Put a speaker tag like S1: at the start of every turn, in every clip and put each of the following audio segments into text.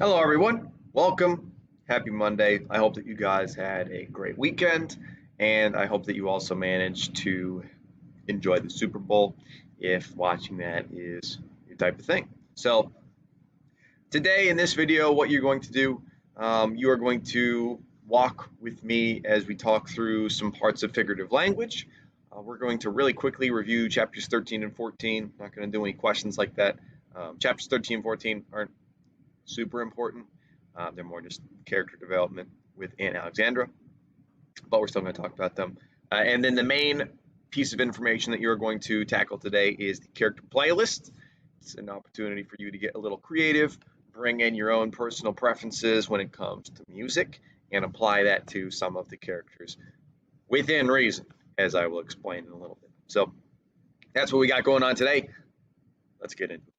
S1: Hello, everyone. Welcome. Happy Monday. I hope that you guys had a great weekend, and I hope that you also managed to enjoy the Super Bowl if watching that is your type of thing. So, today in this video, what you're going to do, you are going to walk with me as we talk through some parts of figurative language. We're going to really quickly review chapters 13 and 14. Not going to do any questions like that. Chapters 13 and 14 aren't super important. They're more just character development with Aunt Alexandra, but we're still going to talk about them. And then the main piece of information that you're going to tackle today is the character playlist. It's an opportunity for you to get a little creative, bring in your own personal preferences when it comes to music, and apply that to some of the characters within reason, as I will explain in a little bit. So that's what we got going on today. Let's get into it.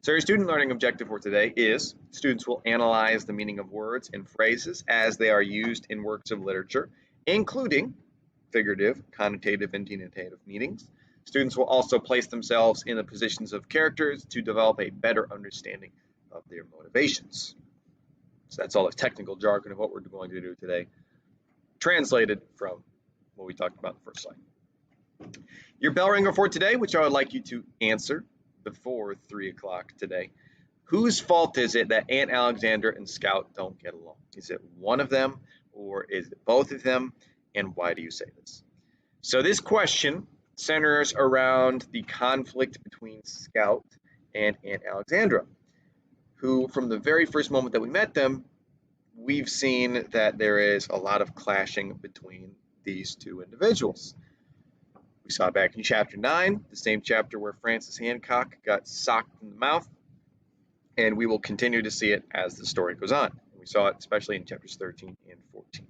S1: So your student learning objective for today is students will analyze the meaning of words and phrases as they are used in works of literature, including figurative, connotative, and denotative meanings. Students will also place themselves in the positions of characters to develop a better understanding of their motivations. So that's all the technical jargon of what we're going to do today, translated from what we talked about in the first slide. Your bell ringer for today, which I would like you to answer before 3 o'clock today. Whose fault is it that Aunt Alexandra and Scout don't get along? Is it one of them or is it both of them? And why do you say this? So this question centers around the conflict between Scout and Aunt Alexandra, who from the very first moment that we met them, we've seen that there is a lot of clashing between these two individuals. We saw back in chapter 9, the same chapter where Francis Hancock got socked in the mouth, and we will continue to see it as the story goes on. We saw it especially in chapters 13 and 14.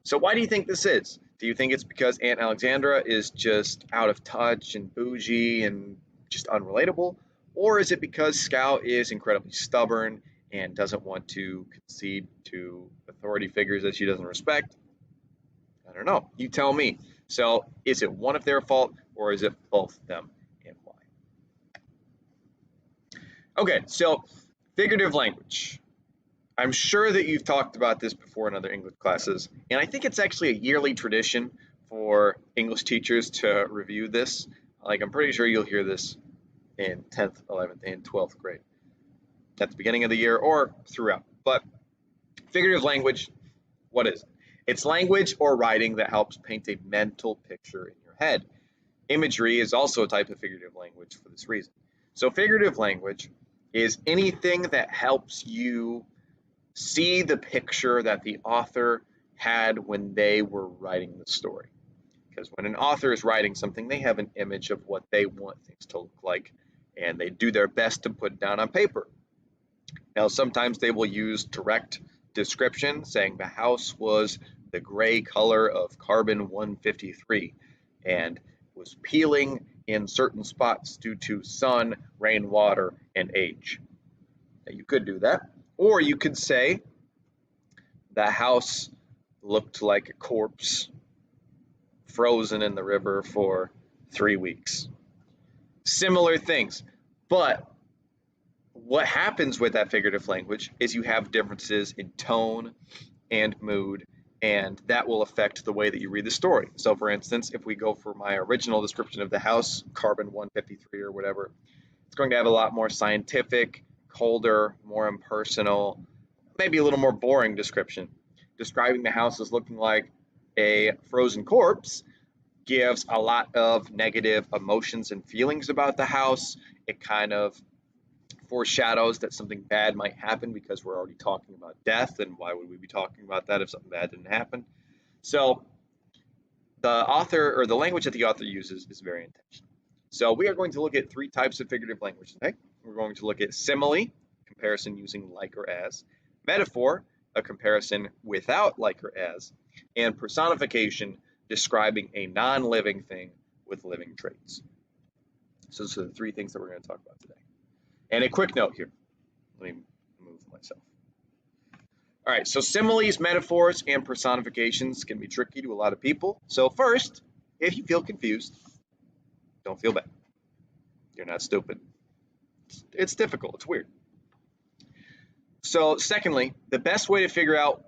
S1: So why do you think this is? Do you think it's because Aunt Alexandra is just out of touch and bougie and just unrelatable? Or is it because Scout is incredibly stubborn and doesn't want to concede to authority figures that she doesn't respect? I don't know. You tell me. So is it one of their fault or is it both of them, and why? Okay, so figurative language. I'm sure that you've talked about this before in other English classes, and I think it's actually a yearly tradition for English teachers to review this. Like, I'm pretty sure you'll hear this in 10th, 11th, and 12th grade at the beginning of the year or throughout. But figurative language, what is it? It's language or writing that helps paint a mental picture in your head. Imagery is also a type of figurative language for this reason. So figurative language is anything that helps you see the picture that the author had when they were writing the story. Because when an author is writing something, they have an image of what they want things to look like, and they do their best to put it down on paper. Now, sometimes they will use direct description, saying the house was the gray color of carbon 153 and was peeling in certain spots due to sun, rainwater, and age. Now, you could do that. Or you could say the house looked like a corpse frozen in the river for 3 weeks. Similar things. But what happens with that figurative language is you have differences in tone and mood, and that will affect the way that you read the story. So for instance, if we go for my original description of the house, carbon 153 or whatever, it's going to have a lot more scientific, colder, more impersonal, maybe a little more boring description. Describing the house as looking like a frozen corpse gives a lot of negative emotions and feelings about the house. It kind of foreshadows that something bad might happen because we're already talking about death, and why would we be talking about that if something bad didn't happen? So the author, or the language that the author uses, is very intentional. So we are going to look at 3 types of figurative language today. We're going to look at simile, comparison using like or as, metaphor, a comparison without like or as, and personification, describing a non-living thing with living traits. So those are the 3 things that we're going to talk about today. And a quick note here. Let me move myself. All right, so similes, metaphors, and personifications can be tricky to a lot of people. So first, if you feel confused, don't feel bad. You're not stupid. It's difficult. It's weird. So secondly, the best way to figure out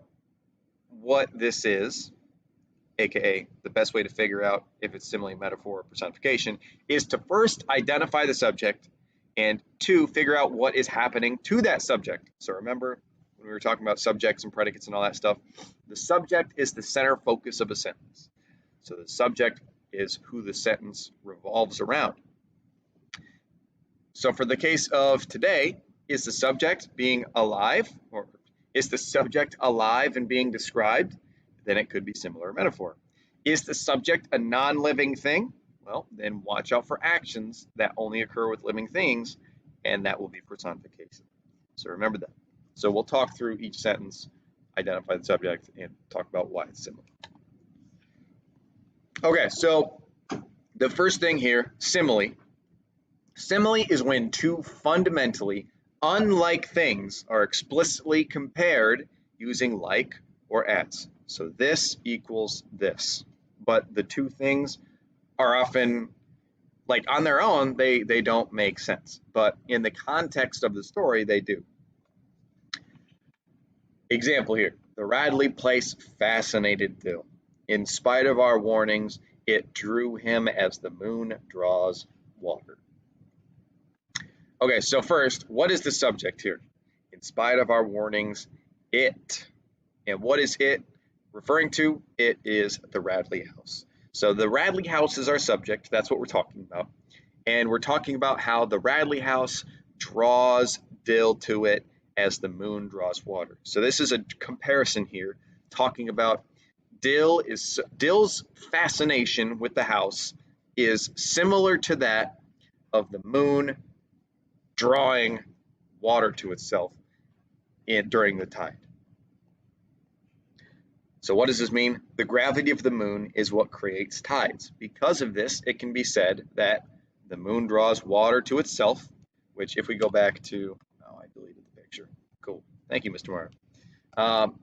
S1: what this is, aka the best way to figure out if it's simile, metaphor, or personification, is to first identify the subject and two, figure out what is happening to that subject. So remember when we were talking about subjects and predicates and all that stuff, the subject is the center focus of a sentence. So the subject is who the sentence revolves around. So for the case of today, is the subject being alive, or is the subject alive and being described? Then it could be similar metaphor. Is the subject a non-living thing? Well, then watch out for actions that only occur with living things, and that will be personification. So remember that. So we'll talk through each sentence, identify the subject, and talk about why it's similar. Okay, so the first thing here, simile. Simile is when two fundamentally unlike things are explicitly compared using like or as. So this equals this. But the two things are often, like on their own, they don't make sense. But in the context of the story, they do. Example here, the Radley place fascinated Dill. In spite of our warnings, it drew him as the moon draws water. Okay, so first, what is the subject here? In spite of our warnings, it. And what is it referring to? It is the Radley house. So the Radley house is our subject. That's what we're talking about. And we're talking about how the Radley house draws Dill to it as the moon draws water. So this is a comparison here, talking about Dill's fascination with the house is similar to that of the moon drawing water to itself during the tide. So what does this mean? The gravity of the moon is what creates tides. Because of this, it can be said that the moon draws water to itself, which if we go back to, oh, I deleted the picture. Cool. Thank you, Mr. Morrow.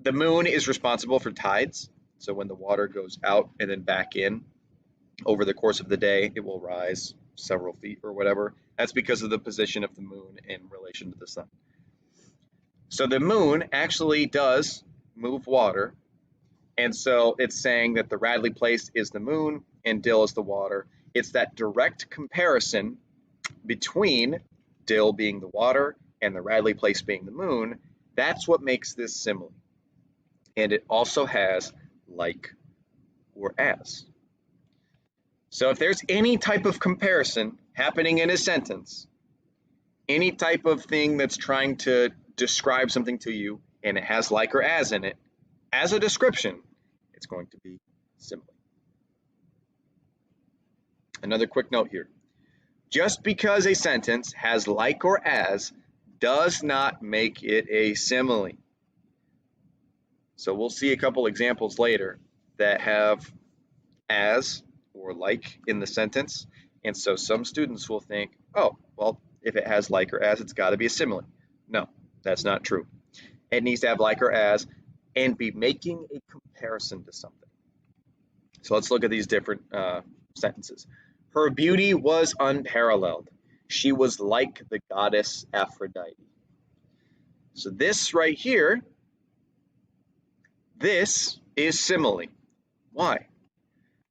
S1: The moon is responsible for tides. So when the water goes out and then back in over the course of the day, it will rise several feet or whatever. That's because of the position of the moon in relation to the sun. So the moon actually does move water, and so it's saying that the Radley place is the moon and Dill is the water. It's that direct comparison between Dill being the water and the Radley place being the moon. That's what makes this simile. And it also has like or as. So if there's any type of comparison happening in a sentence, any type of thing that's trying to describe something to you and it has like or as in it, as a description, it's going to be simile. Another quick note here. Just because a sentence has like or as does not make it a simile. So we'll see a couple examples later that have as or like in the sentence. And so some students will think, oh, well, if it has like or as, it's got to be a simile. No, that's not true. It needs to have like or as and be making a comparison to something. So let's look at these different sentences. Her beauty was unparalleled. She was like the goddess Aphrodite. So this right here, this is simile. Why?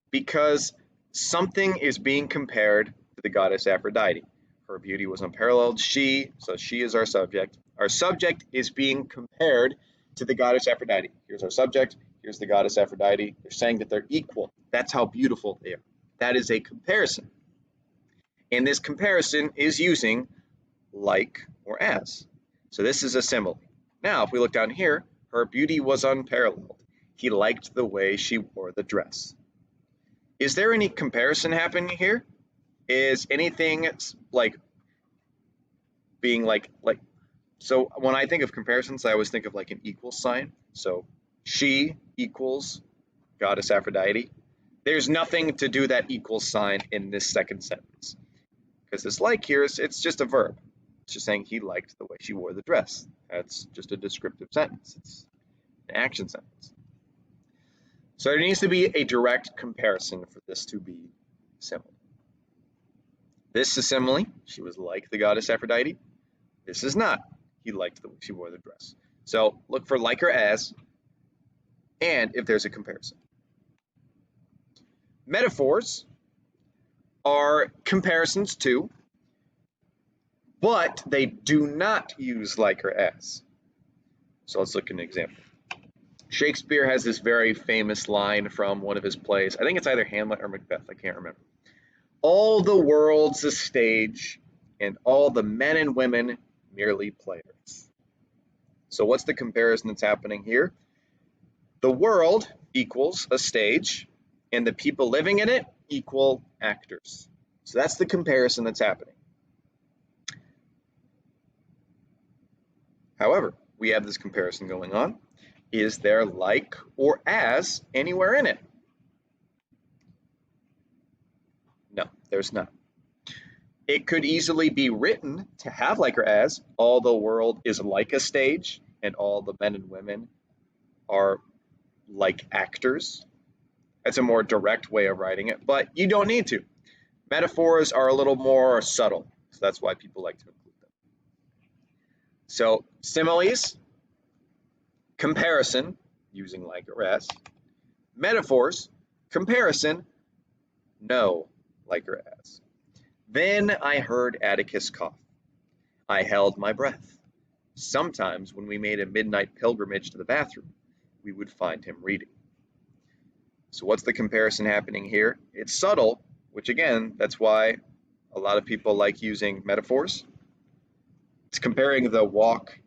S1: Because something is being compared to the goddess Aphrodite. Her beauty was unparalleled. So she is our subject. Our subject is being compared to the goddess Aphrodite. Here's our subject. Here's the goddess Aphrodite. They're saying that they're equal. That's how beautiful they are. That is a comparison. And this comparison is using like or as. So this is a simile. Now, if we look down here, her beauty was unparalleled. He liked the way she wore the dress. Is there any comparison happening here? Is anything like being like, so when I think of comparisons, I always think of like an equal sign. So she equals goddess Aphrodite. There's nothing to do that equal sign in this second sentence. Because this like here, it's just a verb. It's just saying he liked the way she wore the dress. That's just a descriptive sentence. It's an action sentence. So there needs to be a direct comparison for this to be simile. This is simile. She was like the goddess Aphrodite. This is not. He liked the way she wore the dress. So look for like or as, and if there's a comparison. Metaphors are comparisons too, but they do not use like or as. So let's look at an example. Shakespeare has this very famous line from one of his plays. I think it's either Hamlet or Macbeth. I can't remember. All the world's a stage, and all the men and women merely players. So what's the comparison that's happening here? The world equals a stage, and the people living in it equal actors. So that's the comparison that's happening. However, we have this comparison going on. Is there like or as anywhere in it? No, there's not. It could easily be written to have like or as, all the world is like a stage, and all the men and women are like actors. That's a more direct way of writing it, but you don't need to. Metaphors are a little more subtle, so that's why people like to include them. So similes, comparison, using like or as. Metaphors, comparison, no like or as. Then I heard Atticus cough. I held my breath. Sometimes when we made a midnight pilgrimage to the bathroom, we would find him reading. So what's the comparison happening here? It's subtle, which again, that's why a lot of people like using metaphors. It's comparing the walk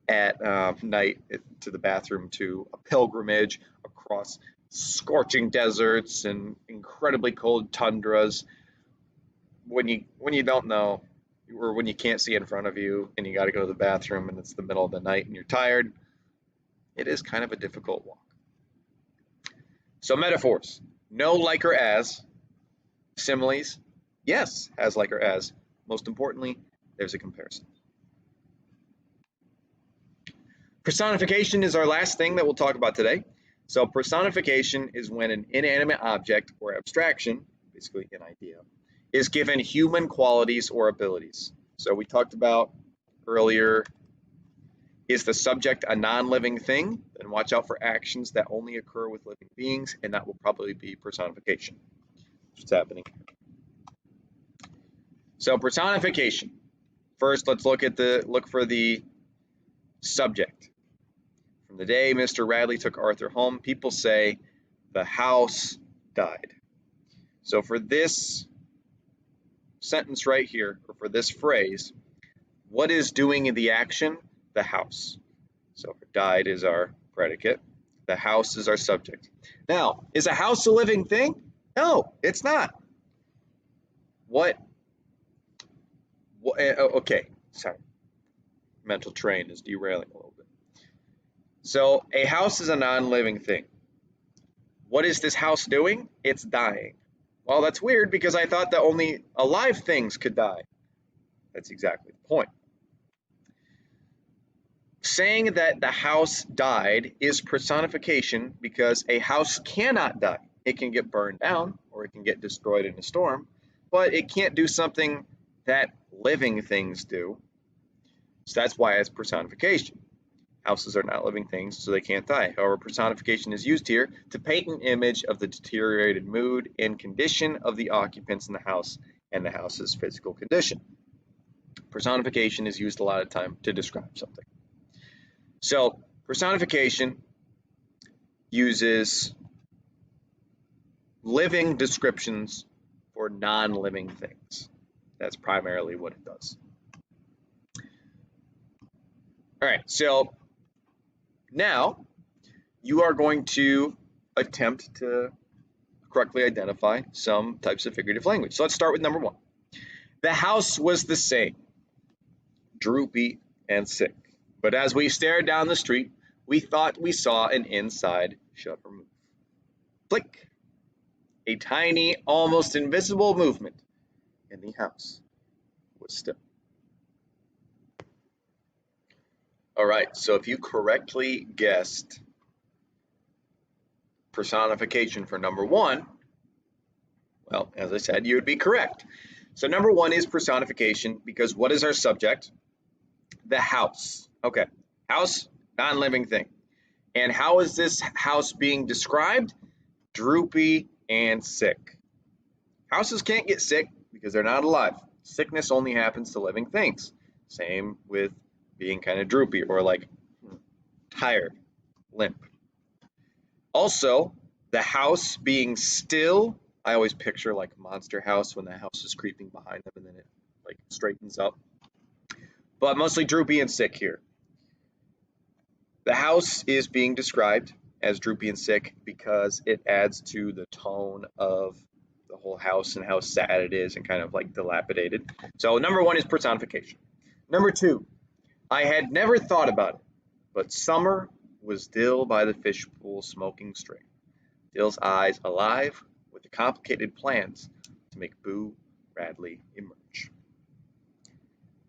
S1: at night to the bathroom to a pilgrimage across scorching deserts and incredibly cold tundras when you don't know, or when you can't see in front of you and you got to go to the bathroom and it's the middle of the night and you're tired. It is kind of a difficult walk. So metaphors, no like or as. Similes, yes, has like or as. Most importantly, there's a comparison. Personification is our last thing that we'll talk about today. So personification is when an inanimate object or abstraction, basically an idea, is given human qualities or abilities. So we talked about earlier, is the subject a non-living thing? Then watch out for actions that only occur with living beings, and that will probably be personification. What's happening? So personification. First, let's look for the subject. From the day Mr. Radley took Arthur home, people say the house died. So for this sentence right here, or for this phrase, what is doing the action? The house. So died is our predicate. The house is our subject. Now, is a house a living thing? No, it's not. Okay, sorry. Mental train is derailing a little bit. So a house is a non-living thing. What is this house doing? It's dying. Well, that's weird because I thought that only alive things could die. That's exactly the point. Saying that the house died is personification because a house cannot die. It can get burned down or it can get destroyed in a storm, but it can't do something that living things do. So that's why it's personification. Houses are not living things, so they can't die. However, personification is used here to paint an image of the deteriorated mood and condition of the occupants in the house and the house's physical condition. Personification is used a lot of time to describe something. So personification uses living descriptions for non-living things. That's primarily what it does. All right, so now you are going to attempt to correctly identify some types of figurative language. So let's start with number one. The house was the same, droopy and sick. But as we stared down the street, we thought we saw an inside shutter move. Click. A tiny, almost invisible movement, and the house was still. All right, so if you correctly guessed personification for number one, Well, as I said, you would be correct. So number one is personification, because what is our subject? The house. Okay, house, non-living thing. And how is this house being described? Droopy and sick. Houses can't get sick because they're not alive. Sickness only happens to living things. Same with being kind of droopy or like tired, limp. Also, the house being still, I always picture like Monster House when the house is creeping behind them and then it like straightens up. But mostly droopy and sick here. The house is being described as droopy and sick because it adds to the tone of the whole house and how sad it is and kind of like dilapidated. So number one is personification. Number two, I had never thought about it, but summer was Dill by the fishbowl smoking string. Dill's eyes alive with the complicated plans to make Boo Radley emerge.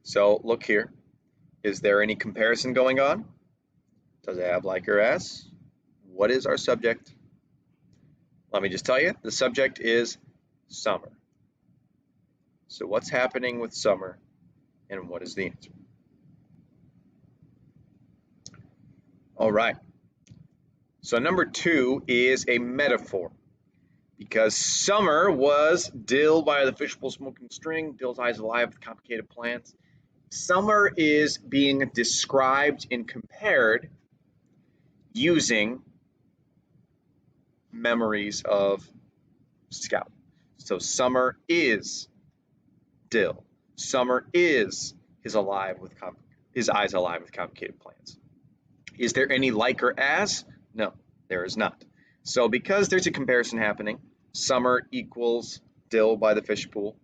S1: So look here. Is there any comparison going on? Does it have like or as? What is our subject? Let me just tell you, the subject is summer. So what's happening with summer and what is the answer? All right. So number two is a metaphor because summer was Dill by the fishbowl smoking string, Dill's eyes alive with complicated plans. Summer is being described and compared using memories of Scout. So summer is Dill. Summer is his eyes alive with complicated plans. Is there any like or as? No, there is not. So because there's a comparison happening, summer equals Dill by the fishbowl.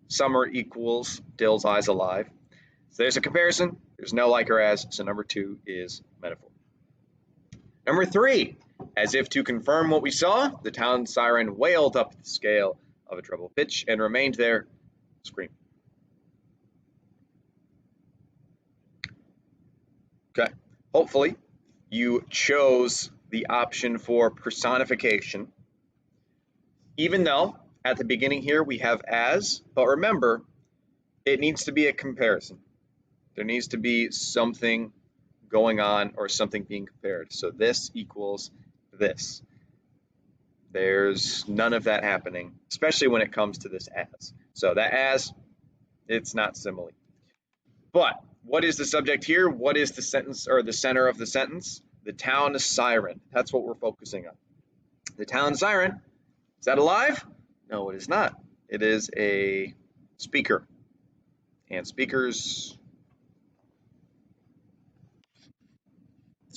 S1: Summer equals Dill's eyes alive. So there's a comparison. There's no like or as. So number two is metaphor. Number three, as if to confirm what we saw, the town siren wailed up the scale of a treble pitch and remained there, screaming. Okay, hopefully you chose the option for personification, even though at the beginning here we have as, but remember, it needs to be a comparison. There needs to be something going on or something being compared. So this equals this. There's none of that happening, especially when it comes to this as. So that as, it's not simile. But what is the subject here? What is the sentence or the center of the sentence? The town siren. That's what we're focusing on. The town siren, is that alive? No, it is not. It is a speaker. And speakers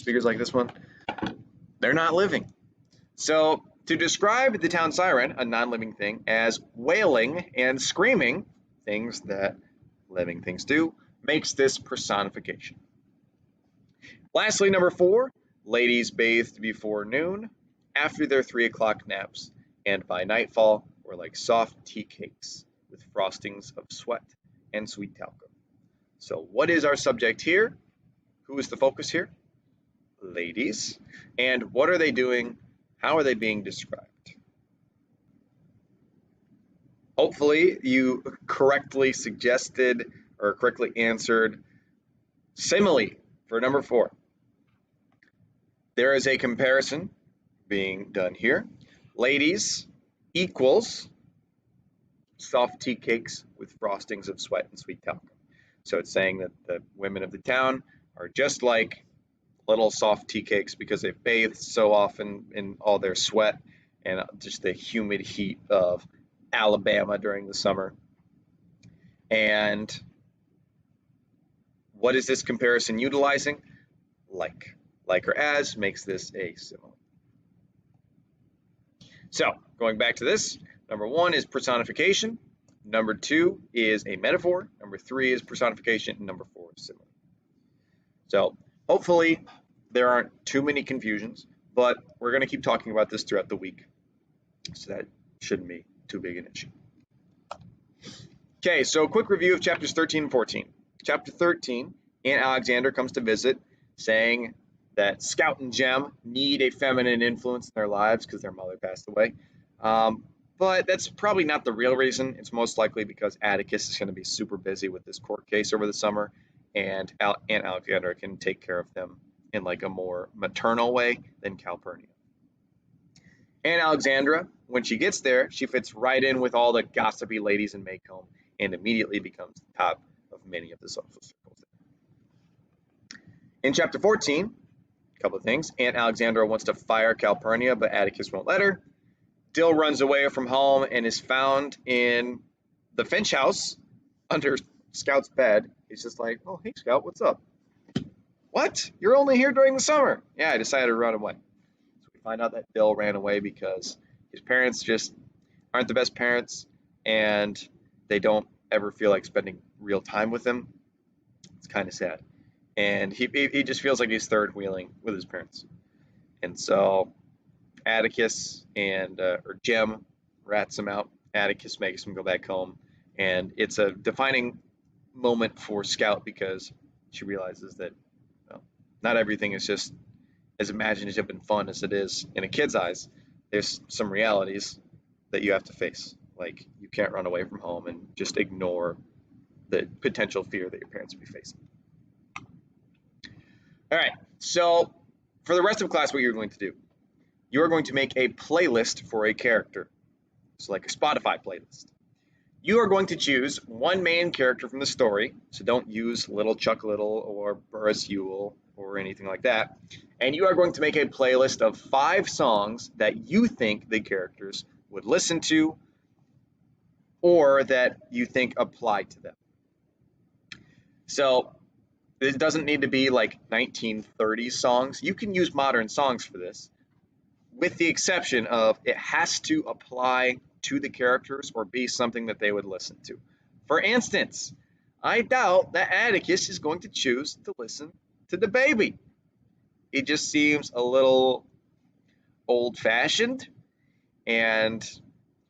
S1: like this one, they're not living. So to describe the town siren, a non-living thing, as wailing and screaming, things that living things do, makes this personification. Lastly, number four, ladies bathed before noon, after their 3 o'clock naps, and by nightfall were like soft tea cakes with frostings of sweat and sweet talcum. So what is our subject here? Who is the focus here? Ladies. And what are they doing? How are they being described? Hopefully you correctly suggested or correctly answered simile for number four. There is a comparison being done here. Ladies equals soft tea cakes with frostings of sweat and sweet talcum. So it's saying that the women of the town are just like little soft tea cakes because they've bathed so often in all their sweat and just the humid heat of Alabama during the summer. And what is this comparison utilizing? Like or as makes this a simile. So going back to this, number one is personification. Number two is a metaphor. Number three is personification. And number four is simile. So hopefully there aren't too many confusions, but we're going to keep talking about this throughout the week. So that shouldn't be too big an issue. Okay, so a quick review of chapters 13 and 14. Chapter 13, Aunt Alexander comes to visit, saying that Scout and Jem need a feminine influence in their lives because their mother passed away. But but that's probably not the real reason. It's most likely because Atticus is going to be super busy with this court case over the summer, and Aunt Alexandra can take care of them in like a more maternal way than Calpurnia. Aunt Alexandra, when she gets there, she fits right in with all the gossipy ladies in Maycomb and immediately becomes the top of many of the social circles. In chapter 14, a couple of things. Aunt Alexandra wants to fire Calpurnia, but Atticus won't let her. Dill runs away from home and is found in the Finch house under Scout's bed. He's just like, oh, hey, Scout, what's up? What? You're only here during the summer. Yeah, I decided to run away. So we find out that Dill ran away because his parents just aren't the best parents, and they don't ever feel like spending real time with him. It's kind of sad. And he just feels like he's third wheeling with his parents. And so Atticus and or Jem rats him out. Atticus makes him go back home, and it's a defining moment for Scout because she realizes that not everything is just as imaginative and fun as it is in a kid's eyes. There's some realities that you have to face. Like, you can't run away from home and just ignore the potential fear that your parents will be facing. All right, so for the rest of class, what you're going to do, you are going to make a playlist for a character. So like a Spotify playlist. You are going to choose one main character from the story, so don't use Little Chuck Little or Burris Ewell or anything like that. And you are going to make a playlist of 5 songs that you think the characters would listen to or that you think apply to them. So it doesn't need to be like 1930s songs. You can use modern songs for this, with the exception of it has to apply to the characters or be something that they would listen to. For instance, I doubt that Atticus is going to choose to listen to the baby. It just seems a little old-fashioned, and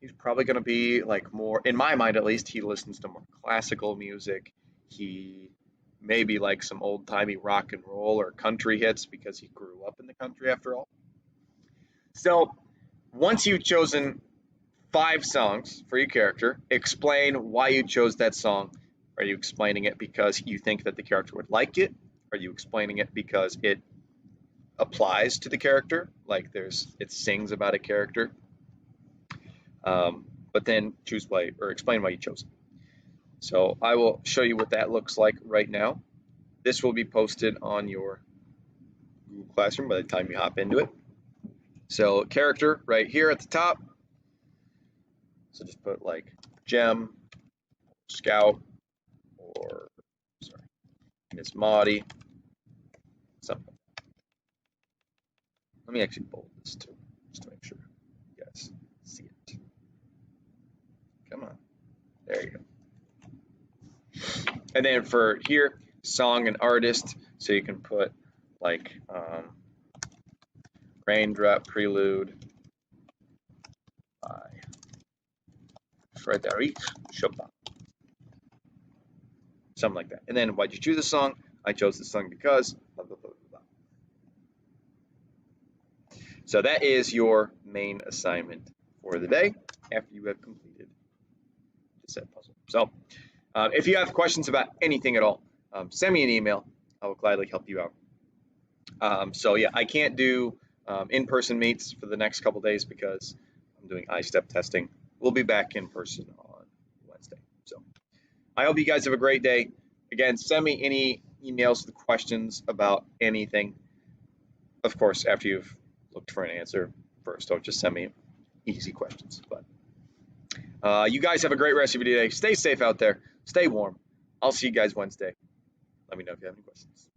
S1: he's probably going to be like more, in my mind at least, he listens to more classical music. He maybe like some old-timey rock and roll or country hits because he grew up in the country after all. So once you've chosen 5 songs for your character, explain why you chose that song. Are you explaining it because you think that the character would like it? Are you explaining it because it applies to the character, like it sings about a character? But then choose why, or explain why you chose it. So I will show you what that looks like right now. This will be posted on your Google Classroom by the time you hop into it. So character right here at the top. So just put like Jem, Scout, or Miss Maudie, something. Let me actually bold this too, just to make sure you guys see it. Come on, there you go. And then for here, song and artist, so you can put like Raindrop Prelude by Frédéric Chopin. Something like that. And then why'd you choose this song? I chose this song because blah, blah, blah, blah. So that is your main assignment for the day after you have completed the set puzzle. So if you have questions about anything at all, send me an email. I will gladly help you out. So yeah, I can't do in-person meets for the next couple days because I'm doing I-step testing. We'll be back in person on Wednesday. So I hope you guys have a great day. Again, send me any emails with questions about anything. Of course, after you've looked for an answer first, don't just send me easy questions. But you guys have a great rest of your day. Stay safe out there. Stay warm. I'll see you guys Wednesday. Let me know if you have any questions.